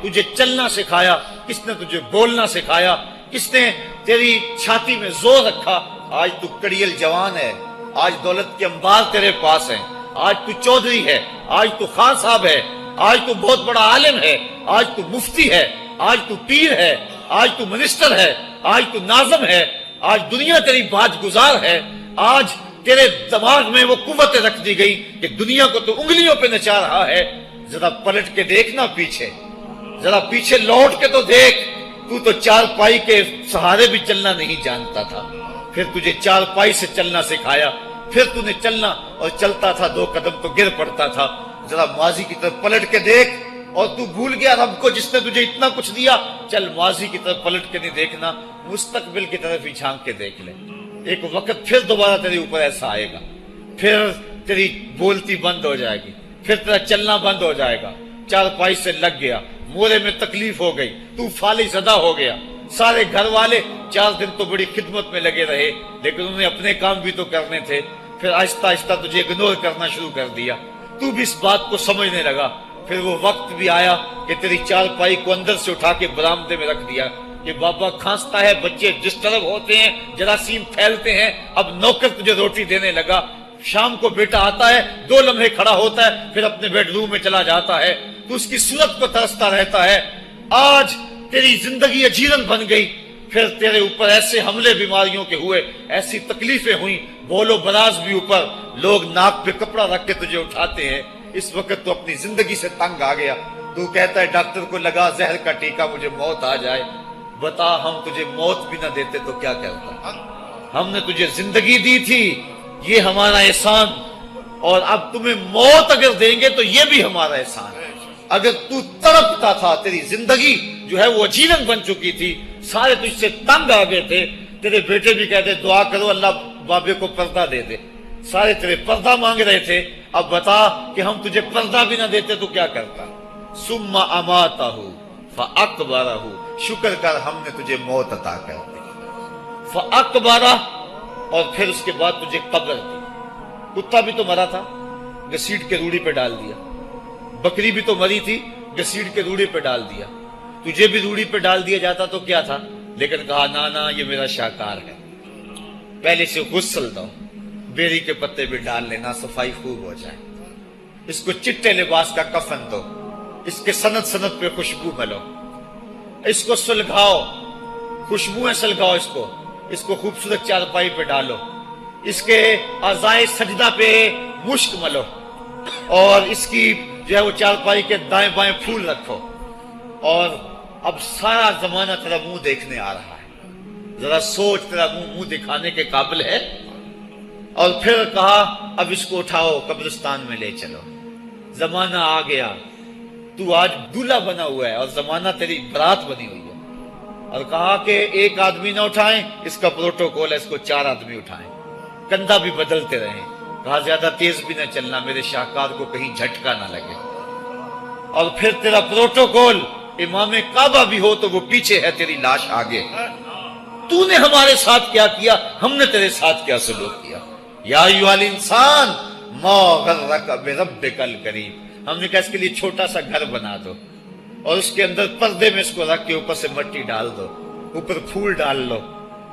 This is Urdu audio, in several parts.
تجھے چلنا سکھایا؟ کس نے تجھے بولنا سکھایا؟ کس نے تیری چھاتی میں زور رکھا؟ آج تو کڑیل جوان ہے، آج دولت کے انبار تیرے پاس ہیں، آج تو چودھری ہے، آج تو خان صاحب ہے، آج تو بہت بڑا عالم ہے، آج تو مفتی ہے، آج تو پیر ہے، آج تو منسٹر ہے، آج تو ناظم ہے، آج دنیا تیری بات گزار ہے، آج تیرے دماغ میں وہ قوت رکھ دی گئی کہ دنیا کو تو انگلیوں پہ نچا رہا ہے۔ ذرا پلٹ کے دیکھنا پیچھے، ذرا پیچھے لوٹ کے تو دیکھ، تو چار پائی کے سہارے بھی چلنا نہیں جانتا تھا، پھر تجھے چار پائی سے چلنا سکھایا، پھر تو نے چلنا اور چلتا تھا، دو قدم تو گر پڑتا تھا۔ ذرا ماضی کی طرف پلٹ کے دیکھ، اور تو بھول گیا رب کو جس نے تجھے اتنا کچھ دیا۔ چل ماضی کی طرف پلٹ کے نہیں دیکھنا، مستقبل کی طرف ہی جھانک کے دیکھ لے۔ ایک وقت پھر دوبارہ تیرے اوپر ایسا آئے گا، پھر تیری بولتی بند ہو جائے گی، پھر تیرا چلنا بند ہو جائے گا۔ چار پائی سے لگ گیا، مورے میں تکلیف ہو گئی، تو فالج زدہ ہو گیا۔ سارے گھر والے 4 دن تو بڑی خدمت میں لگے رہے، لیکن انہیں اپنے کام بھی تو کرنے تھے، پھر آہستہ آہستہ تجھے اگنور کرنا شروع کر دیا۔ تو بھی اس بات کو سمجھنے لگا، پھر وہ وقت بھی آیا کہ تیری چار پائی کو اندر سے اٹھا کے برآمدے میں رکھ دیا کہ بابا کھانستا ہے، بچے ڈسٹرب ہوتے ہیں، جراثیم پھیلتے ہیں، اب نوکر تجھے روٹی دینے لگا۔ شام کو بیٹا آتا ہے، 2 لمحے کھڑا ہوتا ہے، پھر اپنے بیڈ روم میں چلا جاتا ہے، تو اس کی صورت کو ترستا رہتا ہے۔ آج تیری زندگی اجیرن بن گئی، پھر تیرے اوپر ایسے حملے بیماریوں کے ہوئے، ایسی تکلیفیں ہوئیں، بول و براز بھی اوپر، لوگ ناک پہ کپڑا رکھ کے تجھے اٹھاتے ہیں۔ اس وقت تو اپنی زندگی سے تنگ آ گیا، تو کہتا ہے ڈاکٹر کو لگا زہر کا ٹیکا، مجھے موت آ جائے۔ بتا ہم تجھے موت بھی نہ دیتے تو کیا کرتا؟ ہم نے تجھے زندگی دی تھی، یہ ہمارا احسان، اور اب تمہیں موت اگر دیں گے تو یہ بھی ہمارا احسان ہے۔ اگر تو تڑپتا تھا، تیری زندگی جو ہے وہ اجیرن بن چکی تھی، سارے تجھ سے تنگ آ گئے تھے، تیرے بیٹے بھی کہتے دعا کرو اللہ بابے کو پردہ دے دے، سارے تیرے پردہ مانگ رہے تھے، اب بتا کہ ہم تجھے پردہ بھی نہ دیتے تو کیا کرتا؟ ثم اماتہ فاقبرہ، شکر کر ہم نے تجھے موت عطا کر دی، فاقبرہ، اور پھر اس کے بعد تجھے قبر دی۔ کتا بھی تو مرا تھا، گھسیٹ کے روڑی پہ ڈال دیا، بکری بھی تو مری تھی، گھسیٹ کے روڑی پہ ڈال دیا، تجھے بھی روڑی پہ ڈال دیا جاتا تو کیا تھا؟ لیکن کہا نا یہ میرا شاہکار ہے، پہلے سے غسل دو، بیری کے پتے بھی ڈال لینا، صفائی خوب ہو جائے، اس کو چٹے لباس کا کفن دو، اس کے سند سند پہ خوشبو ملو، اس کو سلگھاؤ، خوشبوئیں سلگھاؤ، اس کو خوبصورت چارپائی پہ ڈالو، اس کے اعضائے سجدہ پہ مشک ملو، اور اس کی جو ہے وہ چارپائی کے دائیں بائیں پھول رکھو، اور اب سارا زمانہ تیرا منہ دیکھنے آ رہا ہے، ذرا سوچ تیرا منہ دکھانے کے قابل ہے؟ اور پھر کہا اب اس کو اٹھاؤ قبرستان میں لے چلو، زمانہ آ گیا، تو آج دولہا بنا ہوا ہے اور زمانہ تیری برات بنی ہوئی ہے، اور کہا کہ ایک آدمی نہ اٹھائیں، اس کا پروٹوکول ہے، اس کو 4 آدمی اٹھائیں، کندھا بھی بدلتے رہیں، کہا زیادہ تیز بھی نہ چلنا، میرے شاہکار کو کہیں جھٹکا نہ لگے، اور پھر تیرا پروٹوکول امام کعبہ بھی ہو تو وہ پیچھے ہے، تیری لاش آگے۔ تو نے ہمارے ساتھ کیا کیا، ہم نے تیرے ساتھ کیا سلوک کیا؟ یا ایھا الانسان ما غرک بربک الکریم، ہم نے کہا اس کے لیے چھوٹا سا گھر بنا دو، اور اس کے اندر پردے میں اس کو رکھ کے اوپر سے مٹی ڈال دو، اوپر پھول ڈال لو،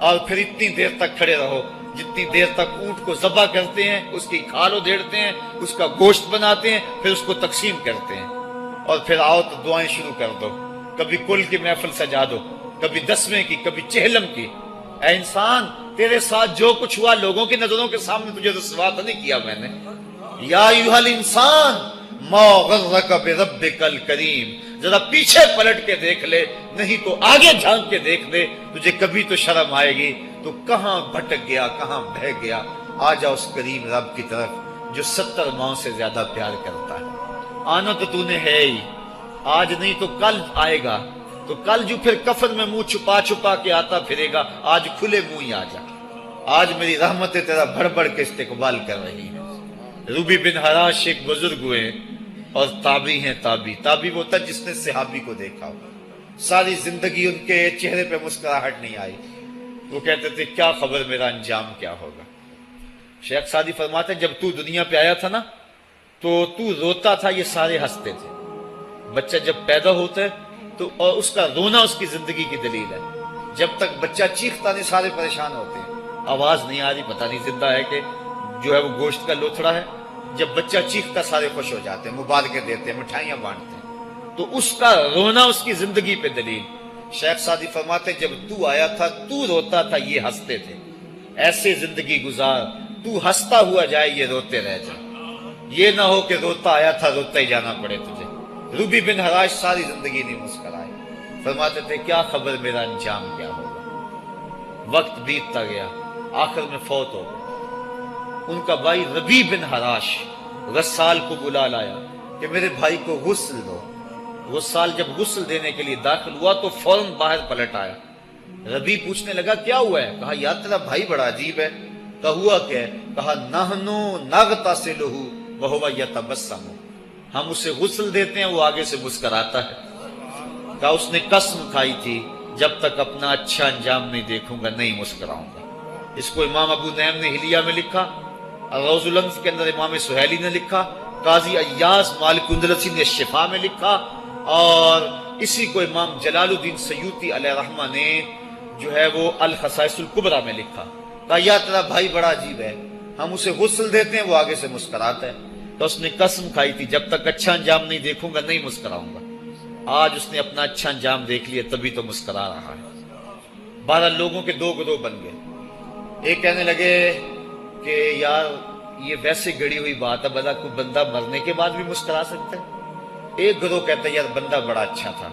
اور پھر اتنی دیر تک کھڑے رہو جتنی دیر تک اونٹ کو ذبح کرتے ہیں، اس کی کھال ادھیڑتے ہیں، اس کا گوشت بناتے ہیں، پھر اس کو تقسیم کرتے ہیں، اور پھر آؤ تو دعائیں شروع کر دو، کبھی کل کی محفل سجا دو، کبھی 10ویں کی، کبھی چہلم کی۔ اے انسان، تیرے ساتھ جو کچھ ہوا لوگوں کی نظروں کے سامنے تجھے رسوا تو نہیں کیا میں نے؟ یا ایھا الانسان ما غرک بربک الکریم، ذرا پیچھے پلٹ کے دیکھ لے، نہیں تو آگے جھانک کے دیکھ لے، تجھے کبھی تو شرم آئے گی، تو کہاں بھٹک گیا، کہاں بہہ گیا۔ آ جا اس کریم رب کی طرف جو 70 ماؤں سے زیادہ پیار کرتا ہے۔ آنا تو نے ہے ہی، آج نہیں تو کل آئے گا، تو کل جو پھر کفن میں منہ چھپا چھپا کے آتا پھرے گا، آج کھلے منہ ہی آ جا۔ آج میری رحمتیں تیرا بڑھ بڑھ کے استقبال کر رہی ہیں۔ روبی بن حراش ایک بزرگ ہوئے اور تابعی ہیں، تابعی وہ تھا جس نے صحابی کو دیکھا ہو، ساری زندگی ان کے چہرے پہ مسکراہٹ نہیں آئی، وہ کہتے تھے کیا خبر میرا انجام کیا ہوگا۔ شیخ سعدی فرماتے ہیں جب تو دنیا پہ آیا تھا نا تو روتا تھا، یہ سارے ہنستے تھے۔ بچہ جب پیدا ہوتا ہے تو اور اس کا رونا اس کی زندگی کی دلیل ہے. جب تک بچہ چیختا نہیں سارے پریشان ہوتے ہیں. آواز نہیں آ رہی، پتہ نہیں زندہ ہے کہ جو ہے وہ گوشت کا لوتھڑا ہے. جب بچہ چیختا سارے خوش ہو جاتے ہیں، مبارکیں دیتے ہیں، مٹھائیاں بانٹتے ہیں. تو اس کا رونا اس کی زندگی پہ دلیل. شیخ سعدی فرماتے جب تو آیا تھا تو روتا تھا، یہ ہنستے تھے. ایسے زندگی گزار تو ہنستا ہوا جائے، یہ روتے رہ جائے. یہ نہ ہو کہ روتا آیا تھا روتا ہی جانا پڑے تجھے. روبی بن حراش ساری زندگی نہیں مسکرائے. فرماتے تھے کیا خبر میرا انجام کیا ہوگا. وقت بیتتا گیا، آخر میں فوت ہو گئے. ان کا بھائی ربی بن حراش غسال کو بلا لایا کہ میرے بھائی کو غسل دو. غسال جب غسل دینے کے لیے داخل ہوا تو فوراً باہر پلٹ آیا. ربی پوچھنے لگا کیا ہوا ہے. کہا یار تیرا بھائی بڑا عجیب ہے. کہا ہوا کیا ہے. کہا نحنو نغتسلہ وہو یتبسم، ہم اسے غسل دیتے ہیں وہ آگے سے مسکراتا ہے. کہا اس نے قسم کھائی تھی جب تک اپنا اچھا انجام نہیں دیکھوں گا نہیں مسکراؤں گا. اس کو امام ابو نعیم نے حلیہ میں لکھا، روز الانف کے اندر امام سہیلی نے لکھا، قاضی ایاز مالک اندلسی نے شفا میں لکھا، اور اسی کو امام جلال الدین سیوطی علیہ رحمہ نے جو ہے وہ الخصائص الکبریٰ میں لکھا. کہا یا تیرا بھائی بڑا عجیب ہے، ہم اسے غسل دیتے ہیں وہ آگے سے مسکراتا ہے. تو اس نے قسم کھائی تھی جب تک اچھا انجام نہیں دیکھوں گا نہیں مسکراؤں گا. آج اس نے اپنا اچھا انجام دیکھ لیا تبھی تو مسکرا رہا ہے. 12 لوگوں کے 2 گروہ بن گئے. ایک کہنے لگے کہ یار یہ ویسے گڑی ہوئی بات ہے، بلا کوئی بندہ مرنے کے بعد بھی مسکرا سکتا ہے. ایک گروہ کہتا ہے یار بندہ بڑا اچھا تھا،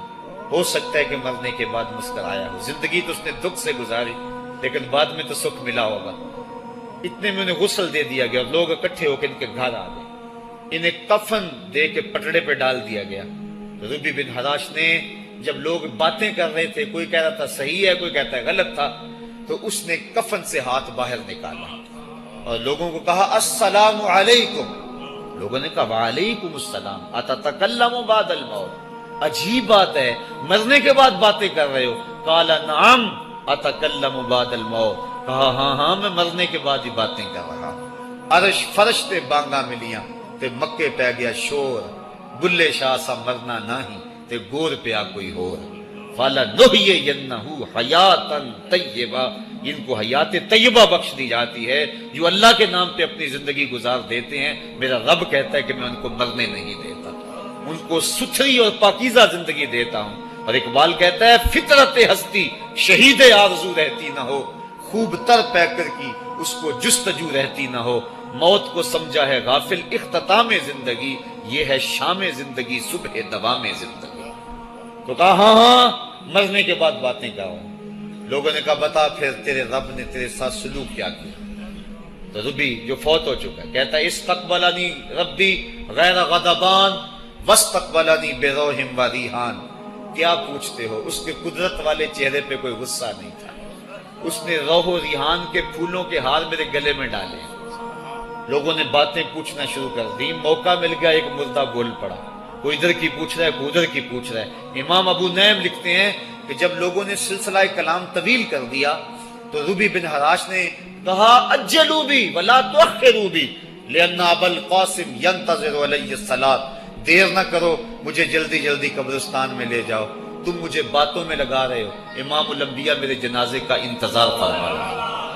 ہو سکتا ہے کہ مرنے کے بعد مسکرایا ہو. زندگی تو اس نے دکھ سے گزاری لیکن بعد میں تو سکھ ملا ہوگا. اتنے میں انہیں غسل دے دیا گیا اور لوگ اکٹھے ہو کے ان کے گھر آ گئے. انہیں کفن دے کے پٹڑے پہ ڈال دیا گیا. ربی بن حراش نے جب لوگ باتیں کر رہے تھے، کوئی کہہ رہا تھا صحیح ہے کوئی کہتا ہے غلط تھا، تو اس نے کفن سے ہاتھ باہر نکالا اور لوگوں کو کہا السلام علیکم. لوگوں نے کہا وعلیکم السلام اتتکلم بعد الموت. عجیب بات ہے، مرنے کے بعد باتیں کر رہے ہو. قال نعم اتکلم بعد الموت. کہا ہاں ہاں میں مرنے کے بعد ہی باتیں کر رہا ہوں. عرش فرش تے بانگا ملیاں تے مکے پہ گیا شور. بلے شاہ سا مرنا نہیں تے گور پیا کوئی ہور. فَلَنُحْيِيَنَّهُ حَيَاتًا طَيِّبَةً. ان کو حیات طیبہ بخش دی جاتی ہے جو اللہ کے نام پہ اپنی زندگی گزار دیتے ہیں. میرا رب کہتا ہے کہ میں ان کو مرنے نہیں دیتا، ان کو ستھری اور پاکیزہ زندگی دیتا ہوں. اور اقبال کہتا ہے فطرت ہستی شہید آرزو رہتی نہ ہو، خوب تر پیکر کی اس کو جستجو رہتی نہ ہو. موت کو سمجھا ہے غافل اختتام زندگی، یہ ہے شام زندگی صبح دوام زندگی. تو کہا ہاں ہاں مرنے کے بعد باتیں کروں. لوگوں نے کہا بتا پھر تیرے رب نے تیرے ساتھ سلوک کیا کیا. تو ربی جو فوت ہو چکا ہے کہتا ہے استقبلنی ربی غیر غضبان واستقبلنی بروح و ریحان. کیا پوچھتے ہو، اس کے قدرت والے چہرے پہ کوئی غصہ نہیں تھا. اس نے روح و ریحان کے پھولوں کے ہار میرے گلے میں ڈالے. لوگوں نے باتیں پوچھنا شروع کر دی. موقع مل گیا ایک مردہ بول پڑا، کوئی ادھر کی پوچھ رہا ہے کوئی ادھر کی پوچھ رہا ہے. امام ابو نعیم لکھتے ہیں کہ جب لوگوں نے سلسلہ کلام طویل کر دیا تو ربی بن حراش نے کہا اجلوا بی ولا تؤخروا بی لان ابا القاسم ينتظر علی الصلاۃ. دیر نہ کرو، مجھے جلدی جلدی قبرستان میں لے جاؤ، تم مجھے باتوں میں لگا رہے ہو. امام الانبیاء میرے جنازے کا انتظار فرما رہے ہیں.